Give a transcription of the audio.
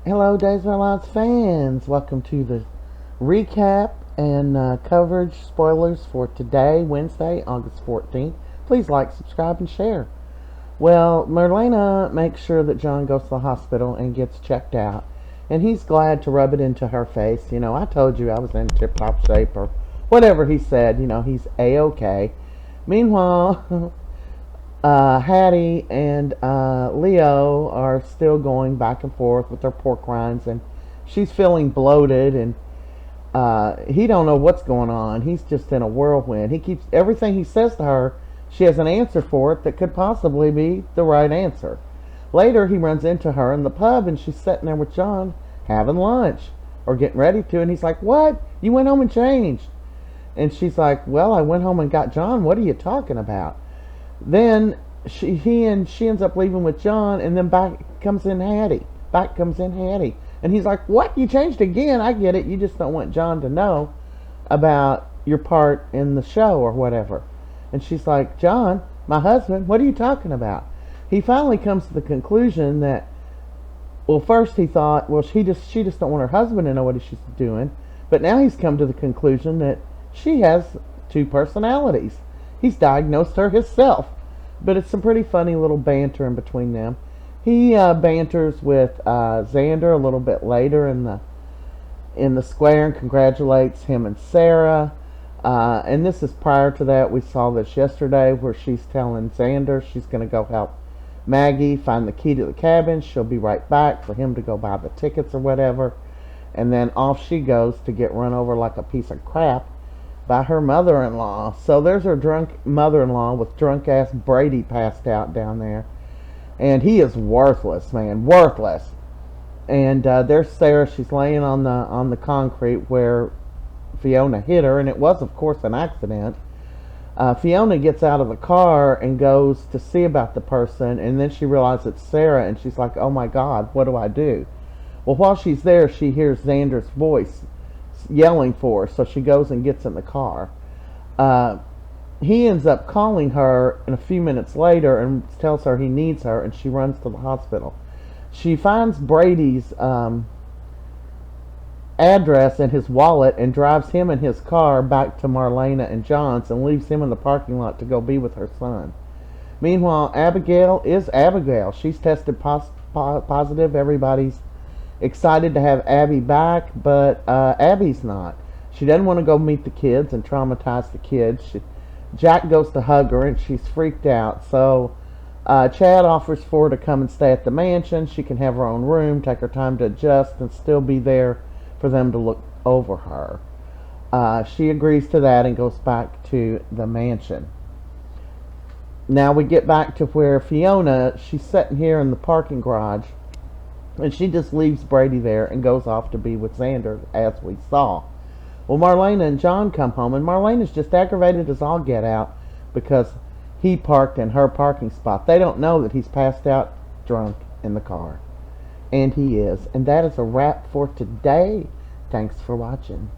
Hello, Days of Our Lives fans. Welcome to the recap and coverage spoilers for today, Wednesday, August 14th. Please like, subscribe, and share. Well, Marlena makes sure that John goes to the hospital and gets checked out. And he's glad to rub it into her face. You know, I told you I was in tip-top shape or whatever he said. You know, he's A-OK. Meanwhile, Hattie and Leo are still going back and forth with their pork rinds, and she's feeling bloated, and he don't know what's going on. He's just in a whirlwind. He keeps everything he says to her. She has an answer for it that could possibly be the right answer. Later, he runs into her in the pub, and she's sitting there with John having lunch or getting ready to, and he's like, "What? You went home and changed?" And she's like, "Well, I went home and got John. What are you talking about?" Then she ends up leaving with John, and then back comes in Hattie. And he's like, "What? You changed again? I get it. You just don't want John to know about your part in the show or whatever." And she's like, "John, my husband, what are you talking about?" He finally comes to the conclusion that, well, first he thought, well, she just don't want her husband to know what she's doing, but now he's come to the conclusion that she has two personalities. He's diagnosed her himself. But it's some pretty funny little banter in between them. He banters with Xander a little bit later in the square and congratulates him and Sara. And this is prior to that. We saw this yesterday where she's telling Xander she's going to go help Maggie find the key to the cabin. She'll be right back for him to go buy the tickets or whatever. And then off she goes to get run over like a piece of crap by her mother-in-law. So there's her drunk mother-in-law with drunk-ass Brady passed out down there. And he is worthless, man. Worthless. And there's Sara. She's laying on the concrete where Fiona hit her. And it was, of course, an accident. Fiona gets out of the car and goes to see about the person. And then she realizes it's Sara. And she's like, "Oh, my God, what do I do?" Well, while she's there, she hears Xander's voice yelling for her, so she goes and gets in the car. He ends up calling her a few minutes later and tells her he needs her, and she runs to the hospital. She finds Brady's address in his wallet and drives him in his car back to Marlena and John's and leaves him in the parking lot to go be with her son. Meanwhile, Abigail is Abigail. She's tested positive. Everybody's excited to have Abby back, but Abby's not. She doesn't want to go meet the kids and traumatize the kids. Jack goes to hug her, and she's freaked out. So Chad offers for her to come and stay at the mansion. She can have her own room, take her time to adjust, and still be there for them to look over her. She agrees to that and goes back to the mansion. Now we get back to where Fiona, she's sitting here in the parking garage, and she just leaves Brady there and goes off to be with Xander, as we saw. Well, Marlena and John come home, and Marlena's just aggravated as all get out because he parked in her parking spot. They don't know that he's passed out drunk in the car. And he is. And that is a wrap for today. Thanks for watching.